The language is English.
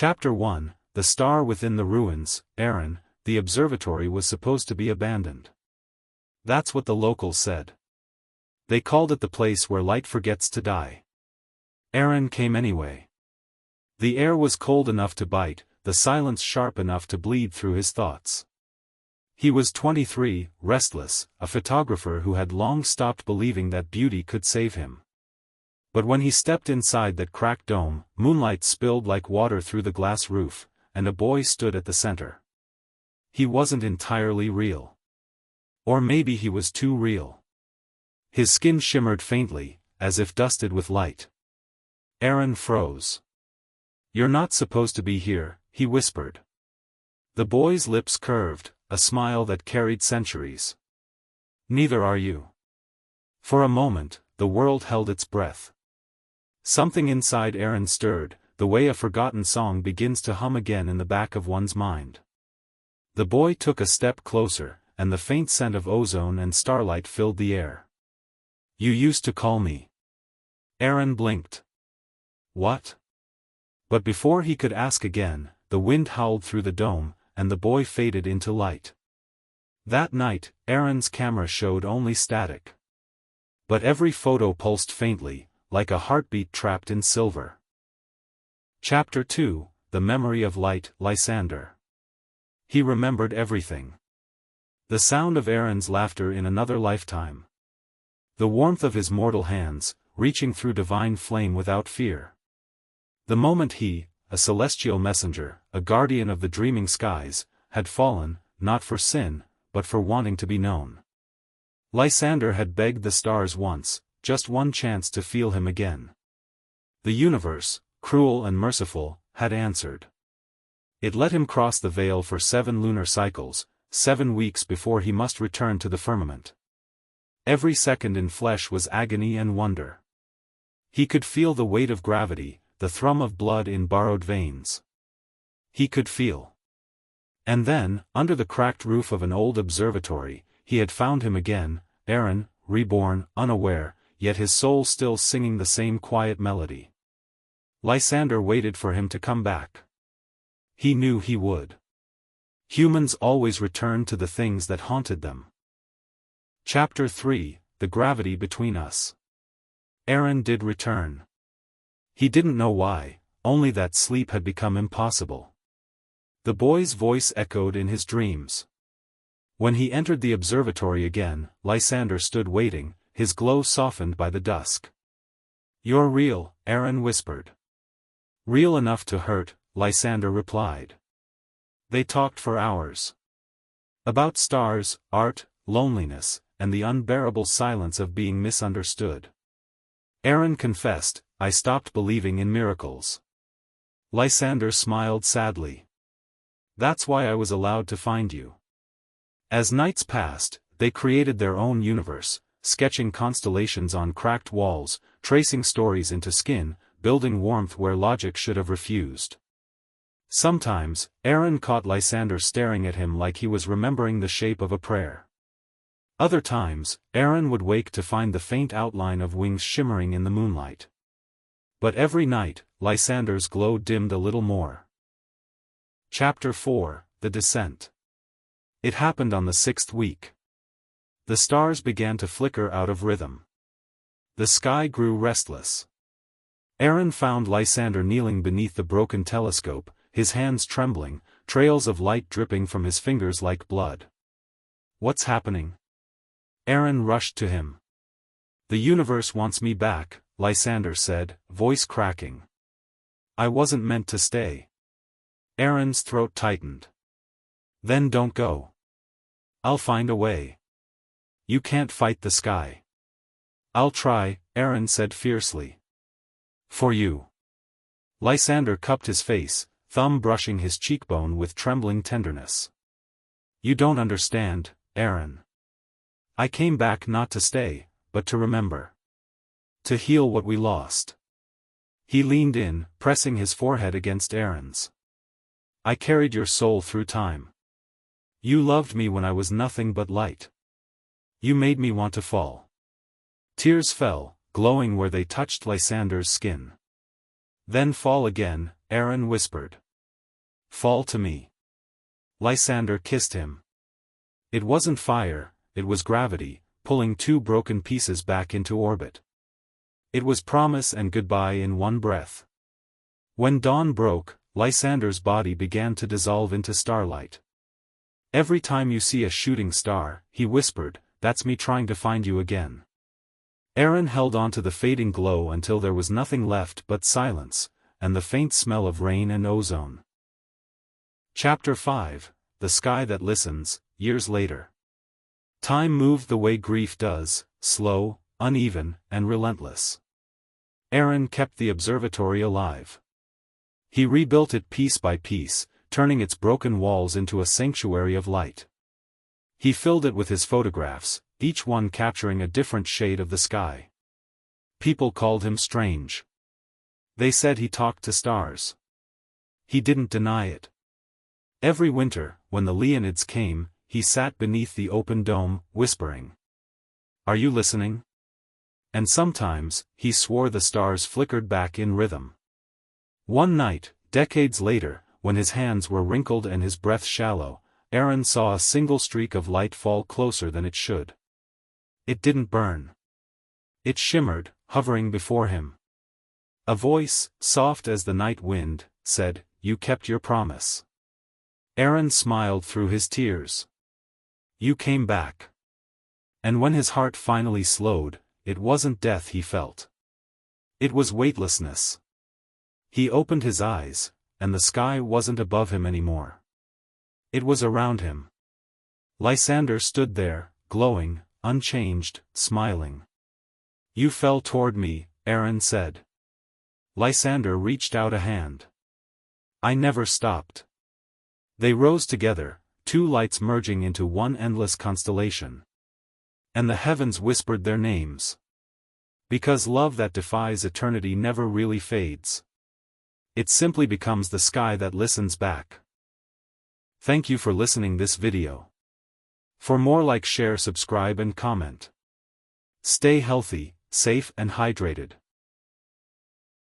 Chapter 1, The Star Within the Ruins. Aaron, the observatory was supposed to be abandoned. That's what the locals said. They called it the place where light forgets to die. Aaron came anyway. The air was cold enough to bite, the silence sharp enough to bleed through his thoughts. He was 23, restless, a photographer who had long stopped believing that beauty could save him. But when he stepped inside that cracked dome, moonlight spilled like water through the glass roof, and a boy stood at the center. He wasn't entirely real. Or maybe he was too real. His skin shimmered faintly, as if dusted with light. Aaron froze. "You're not supposed to be here," he whispered. The boy's lips curved, a smile that carried centuries. "Neither are you." For a moment, the world held its breath. Something inside Aaron stirred, the way a forgotten song begins to hum again in the back of one's mind. The boy took a step closer, and the faint scent of ozone and starlight filled the air. "You used to call me." Aaron blinked. "What?" But before he could ask again, the wind howled through the dome, and the boy faded into light. That night, Aaron's camera showed only static. But every photo pulsed faintly, like a heartbeat trapped in silver. Chapter 2, The Memory of Light. Lysander. He remembered everything. The sound of Aaron's laughter in another lifetime. The warmth of his mortal hands, reaching through divine flame without fear. The moment he, a celestial messenger, a guardian of the dreaming skies, had fallen, not for sin, but for wanting to be known. Lysander had begged the stars once, just one chance to feel him again. The universe, cruel and merciful, had answered. It let him cross the veil for 7 lunar cycles, 7 weeks before he must return to the firmament. Every second in flesh was agony and wonder. He could feel the weight of gravity, the thrum of blood in borrowed veins. He could feel. And then, under the cracked roof of an old observatory, he had found him again, Aaron, reborn, unaware, yet his soul still singing the same quiet melody. Lysander waited for him to come back. He knew he would. Humans always returned to the things that haunted them. Chapter 3, The Gravity Between Us. Aaron did return. He didn't know why, only that sleep had become impossible. The boy's voice echoed in his dreams. When he entered the observatory again, Lysander stood waiting, his glow softened by the dusk. "You're real," Aaron whispered. "Real enough to hurt," Lysander replied. They talked for hours. About stars, art, loneliness, and the unbearable silence of being misunderstood. Aaron confessed, "I stopped believing in miracles." Lysander smiled sadly. "That's why I was allowed to find you." As nights passed, they created their own universe, sketching constellations on cracked walls, tracing stories into skin, building warmth where logic should have refused. Sometimes, Aaron caught Lysander staring at him like he was remembering the shape of a prayer. Other times, Aaron would wake to find the faint outline of wings shimmering in the moonlight. But every night, Lysander's glow dimmed a little more. Chapter 4, The Descent. It happened on the 6th week. The stars began to flicker out of rhythm. The sky grew restless. Aaron found Lysander kneeling beneath the broken telescope, his hands trembling, trails of light dripping from his fingers like blood. "What's happening?" Aaron rushed to him. "The universe wants me back," Lysander said, voice cracking. "I wasn't meant to stay." Aaron's throat tightened. "Then don't go." "I'll find a way." "You can't fight the sky." "I'll try," Aaron said fiercely. "For you." Lysander cupped his face, thumb brushing his cheekbone with trembling tenderness. "You don't understand, Aaron. I came back not to stay, but to remember. To heal what we lost." He leaned in, pressing his forehead against Aaron's. "I carried your soul through time. You loved me when I was nothing but light. You made me want to fall." Tears fell, glowing where they touched Lysander's skin. "Then fall again," Aaron whispered. Fall to me. Lysander kissed him. It wasn't fire, it was gravity, pulling two broken pieces back into orbit. It was promise and goodbye in one breath. When dawn broke, Lysander's body began to dissolve into starlight. Every time you see a shooting star, he whispered, that's me trying to find you again. Aaron held on to the fading glow until there was nothing left but silence, and the faint smell of rain and ozone. Chapter 5, The Sky That Listens, Years Later. Time moved the way grief does, slow, uneven, and relentless. Aaron kept the observatory alive. He rebuilt it piece by piece, turning its broken walls into a sanctuary of light. He filled it with his photographs, each one capturing a different shade of the sky. People called him strange. They said he talked to stars. He didn't deny it. Every winter, when the Leonids came, he sat beneath the open dome, whispering, "Are you listening?" And sometimes, he swore the stars flickered back in rhythm. One night, decades later, when his hands were wrinkled and his breath shallow, Aaron saw a single streak of light fall closer than it should. It didn't burn. It shimmered, hovering before him. A voice, soft as the night wind, said, "You kept your promise." Aaron smiled through his tears. "You came back." And when his heart finally slowed, it wasn't death he felt. It was weightlessness. He opened his eyes, and the sky wasn't above him anymore. It was around him. Lysander stood there, glowing, unchanged, smiling. "You fell toward me," Aaron said. Lysander reached out a hand. "I never stopped." They rose together, two lights merging into one endless constellation. And the heavens whispered their names. Because love that defies eternity never really fades. It simply becomes the sky that listens back. Thank you for listening this video. For more, like, share, subscribe and comment. Stay healthy, safe and hydrated.